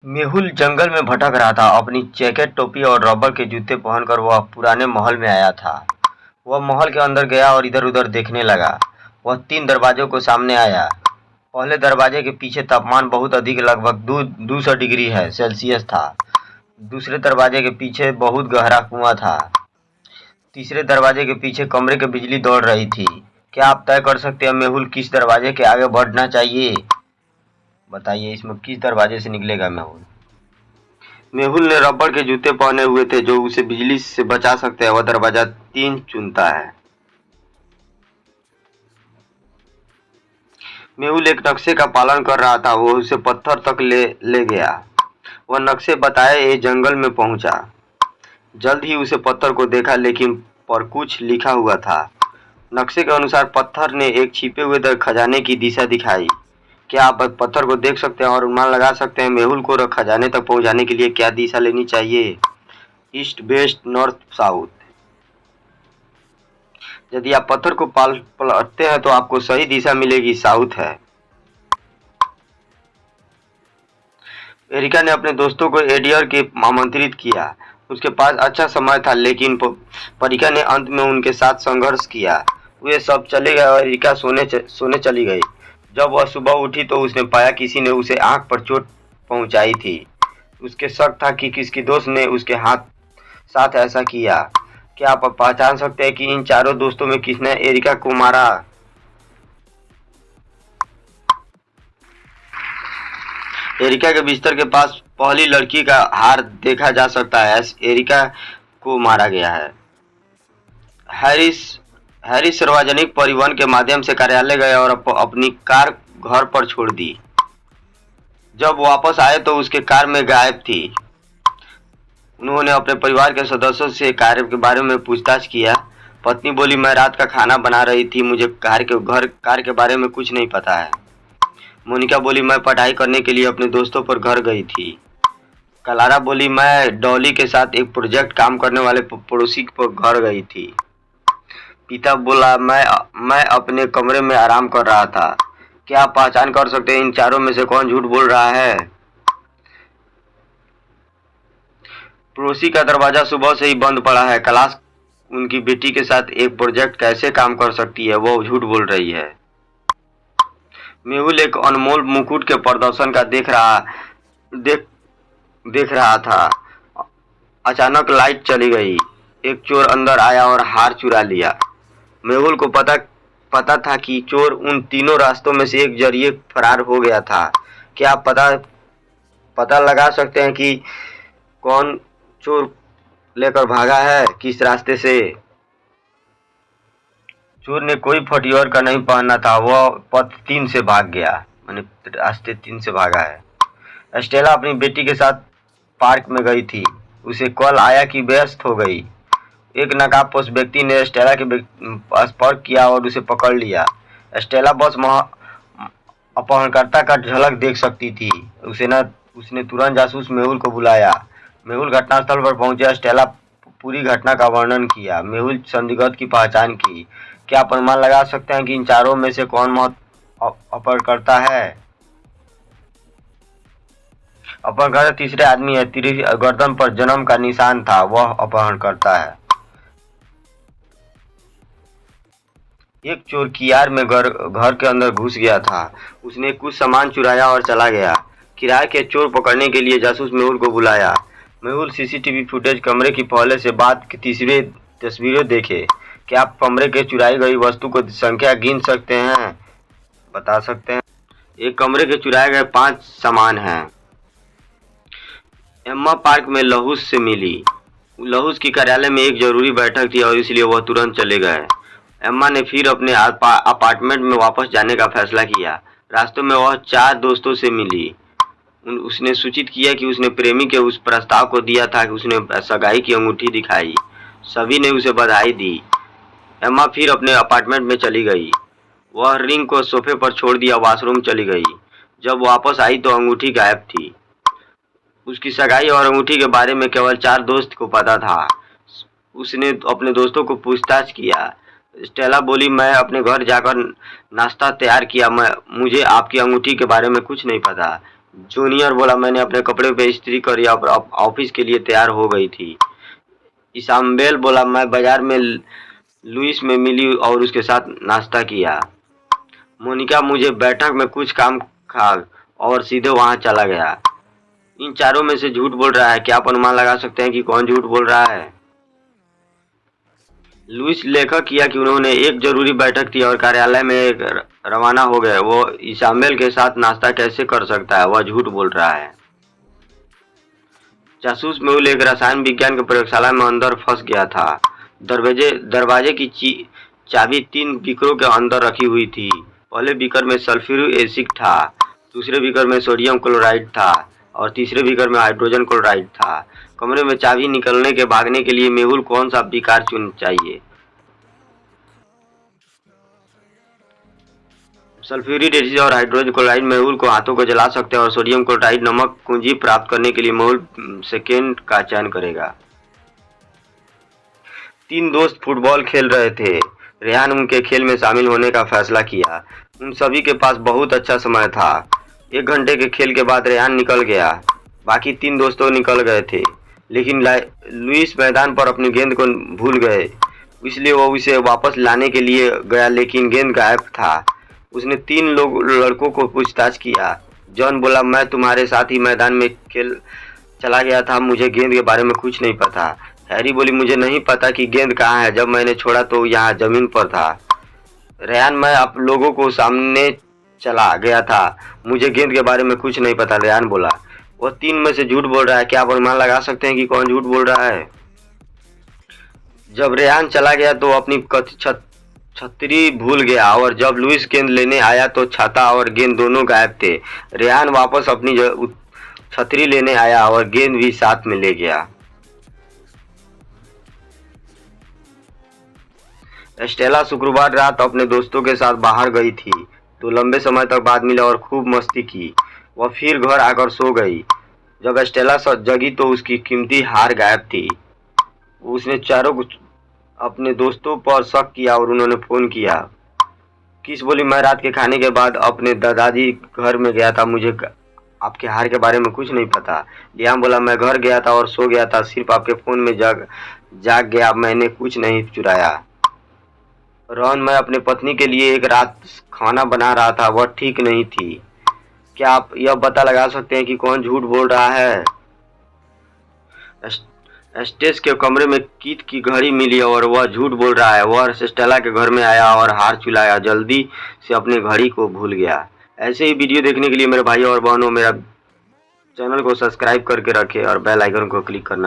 मेहुल जंगल में भटक रहा था। अपनी जैकेट, टोपी और रबर के जूते पहनकर वह पुराने महल में आया था। वह महल के अंदर गया और इधर-उधर देखने लगा। वह 3 दरवाजों को सामने आया। पहले दरवाजे के पीछे तापमान बहुत अधिक, लगभग 200 डिग्री है सेल्सियस था। दूसरे दरवाजे के पीछे बहुत गहरा कुआं था। तीसरे दरवाजे के पीछे कमरे की बिजली दौड़ रही थी। क्या आप तय कर सकते हैं मेहुल किस दरवाजे के आगे बढ़ना चाहिए? बताइए इसमें किस दरवाजे से निकलेगा मेहुल। मेहुल ने रबर के जूते पहने हुए थे जो उसे बिजली से बचा सकते हैं। वह दरवाजा 3 चुनता है। मेहुल एक नक्शे का पालन कर रहा था। वो उसे पत्थर तक ले गया। वह नक्शे बताए ये जंगल में पहुंचा। जल्द ही उसे पत्थर को देखा, लेकिन पर कुछ लिखा हुआ था। नक्शे के अनुसार पत्थर ने एक छिपे हुए खजाने की दिशा दिखाई। क्या आप पत्थर को देख सकते हैं और अनुमान लगा सकते हैं मेहुल को खजाने तक पहुंचाने के लिए क्या दिशा लेनी चाहिए? East, west, north, south. यदि आप पत्थर को पलटते हैं तो आपको सही दिशा मिलेगी, साउथ है। एरिका ने अपने दोस्तों को एडियर के आमंत्रित किया। उसके पास अच्छा समय था, लेकिन परिका ने अंत में उनके साथ संघर्ष किया। वे सब चले गए और एरिका सोने चली गई। जब वह सुबह उठी तो उसने पाया किसी ने उसे आंख पर चोट पहुंचाई थी। उसके शक था कि किसकी दोस्त ने उसके साथ ऐसा किया। क्या आप पहचान सकते हैं कि इन चारों दोस्तों में किसने एरिका को मारा? एरिका के बिस्तर के पास पहली लड़की का हार देखा जा सकता है। एरिका को मारा गया है। हैरिस सार्वजनिक परिवहन के माध्यम से कार्यालय गए और अपनी कार घर पर छोड़ दी। जब वापस आए तो उसके कार में गायब थी। उन्होंने अपने परिवार के सदस्यों से कार के बारे में पूछताछ किया। पत्नी बोली, मैं रात का खाना बना रही थी, मुझे कार के बारे में कुछ नहीं पता है। मोनिका बोली, मैं पढ़ाई करने के लिए अपने दोस्तों पर घर गई थी। क्लारा बोली, मैं डॉली के साथ एक प्रोजेक्ट काम करने वाले पड़ोसी पर घर गई थी। पिता बोला, मैं अपने कमरे में आराम कर रहा था। क्या आप पहचान कर सकते हैं इन चारों में से कौन झूठ बोल रहा है? पड़ोसी का दरवाजा सुबह से ही बंद पड़ा है। क्लास उनकी बेटी के साथ एक प्रोजेक्ट कैसे काम कर सकती है? वो झूठ बोल रही है। मेहुल एक अनमोल मुकुट के प्रदर्शन का देख रहा था। अचानक लाइट चली गई। एक चोर अंदर आया और हार चुरा लिया। मेहुल को पता था कि चोर उन तीनों रास्तों में से एक जरिए फरार हो गया था। क्या आप पता लगा सकते हैं कि कौन चोर लेकर भागा है, किस रास्ते से? चोर ने कोई फटीवर का नहीं पहना था। वह पथ 3 से भाग गया, मैंने रास्ते 3 से भागा है। स्टेला अपनी बेटी के साथ पार्क में गई थी। उसे कॉल आया कि व्यस्त हो गई। एक नकाबपोश व्यक्ति ने स्टेला के संपर्क किया और उसे पकड़ लिया। स्टेला बस अपहरणकर्ता का झलक देख सकती थी। उसने तुरंत जासूस मेहुल को बुलाया। मेहुल घटनास्थल पर पहुंचे। स्टेला पूरी घटना का वर्णन किया। मेहुल संदिग्ध की पहचान की। क्या आप अनुमान लगा सकते हैं कि इन चारों में से कौन अपहरणकर्ता है? अपहरणकर्ता तीसरे आदमी है। गर्दन पर जन्म का निशान था। वह अपहरणकर्ता है। एक चोर कियार में घर के अंदर घुस गया था। उसने कुछ सामान चुराया और चला गया। किराए के चोर पकड़ने के लिए जासूस मेहुल को बुलाया। मेहुल सीसीटीवी फुटेज, कमरे की पहले से बाद की तीसरी तस्वीरें देखे। क्या आप कमरे के चुराई गई वस्तु को संख्या गिन सकते हैं? बता सकते हैं? एक कमरे के चुराए गए 5 सामान हैं। एम्मा पार्क में लहुस से मिली। लहुस की कार्यालय में एक जरूरी बैठक थी और इसलिए वह तुरंत चले गए। एम्मा ने फिर अपने अपार्टमेंट में वापस जाने का फैसला किया। रास्ते में वह 4 दोस्तों से मिली। उसने सूचित किया कि उसने प्रेमी के उस प्रस्ताव को दिया था कि उसने सगाई की अंगूठी दिखाई। सभी ने उसे बधाई दी। एम्मा फिर अपने अपार्टमेंट में चली गई। वह रिंग को सोफे पर छोड़ दिया, वॉशरूम चली गई। जब वापस आई तो अंगूठी गायब थी। उसकी सगाई और अंगूठी के बारे में केवल 4 दोस्त को पता था। उसने अपने दोस्तों को पूछताछ किया। स्टेला बोली, मैं अपने घर जाकर नाश्ता तैयार किया। मुझे आपकी अंगूठी के बारे में कुछ नहीं पता। जूनियर बोला, मैंने अपने कपड़े पे इस्त्री करी और अब ऑफिस के लिए तैयार हो गई थी। इसाबेल बोला, मैं बाजार में लुइस में मिली और उसके साथ नाश्ता किया। मोनिका, मुझे बैठक में कुछ काम था और सीधे वहां चला गया। इन चारों में से झूठ बोल रहा है। क्या आप अनुमान लगा सकते हैं कि कौन झूठ बोल रहा है? लुइस लेखक किया कि उन्होंने एक जरूरी बैठक थी और कार्यालय में रवाना हो गए। वो इसाबेल के साथ नाश्ता कैसे कर सकता है? वह झूठ बोल रहा है। जासूस मेहुल एक रसायन विज्ञान की प्रयोगशाला में अंदर फंस गया था। दरवाजे की चाबी 3 बीकरों के अंदर रखी हुई थी। पहले बीकर में सल्फ्यूरिक एसिड था, दूसरे बीकर में सोडियम क्लोराइड था और तीसरे बीकर में हाइड्रोजन क्लोराइड था। कमरे में चाबी निकलने के भागने के लिए मेहुल कौन सा विकार चुन चाहिए? सल्फ्यूरिक एसिड और हाइड्रोजन क्लोराइड मेहुल को हाथों को जला सकते हैं और सोडियम क्लोराइड नमक कुंजी प्राप्त करने के लिए मेहुल सेकेंड का चयन करेगा। 3 दोस्त फुटबॉल खेल रहे थे। रेहान उनके खेल में शामिल होने का फैसला किया। उन सभी के पास बहुत अच्छा समय था। 1 घंटे के खेल के बाद रेहान निकल गया। बाकी 3 दोस्तों निकल गए थे, लेकिन लुइस मैदान पर अपनी गेंद को भूल गए, इसलिए वो उसे वापस लाने के लिए गया, लेकिन गेंद गायब था। उसने 3 लड़कों को पूछताछ किया। जॉन बोला, मैं तुम्हारे साथ ही मैदान में खेल चला गया था, मुझे गेंद के बारे में कुछ नहीं पता। हैरी बोली, मुझे नहीं पता कि गेंद कहाँ है, जब मैंने छोड़ा तो यहाँ जमीन पर था। रेहान, मैं आप लोगों को सामने चला गया था, मुझे गेंद के बारे में कुछ नहीं पता। रेहान बोला, वो 3 में से झूठ बोल रहा है। क्या आप अनुमान लगा सकते हैं कि कौन झूठ बोल रहा है? जब रेहान चला गया तो अपनी छतरी भूल गया और जब लुइस गेंद लेने आया तो छाता और गेंद दोनों गायब थे। रेहान वापस अपनी छतरी लेने आया और गेंद भी साथ में ले गया। स्टेला शुक्रवार रात अपने दोस्तों के साथ बाहर गई थी, तो लंबे समय तक बाद मिला और खूब मस्ती की। वह फिर घर आकर सो गई। जब स्टेला जगी तो उसकी कीमती हार गायब थी। उसने चारों अपने दोस्तों पर शक किया और उन्होंने फोन किया। किस बोली, मैं रात के खाने के बाद अपने दादाजी घर में गया था, मुझे आपके हार के बारे में कुछ नहीं पता। लियाम बोला, मैं घर गया था और सो गया था, सिर्फ आपके फोन में जाग गया, मैंने कुछ नहीं चुराया। रॉन, मैं अपनी पत्नी के लिए एक रात खाना बना रहा था, वह ठीक नहीं थी। क्या आप यह पता लगा सकते हैं कि कौन झूठ बोल रहा है? स्टेस के कमरे में कीथ की घड़ी मिली और वह झूठ बोल रहा है। वह स्टेला के घर में आया और हार चुराया, जल्दी से अपने घड़ी को भूल गया। ऐसे ही वीडियो देखने के लिए मेरे भाई और बहनों, मेरा चैनल को सब्सक्राइब करके रखें और बेल आइकन को क्लिक करना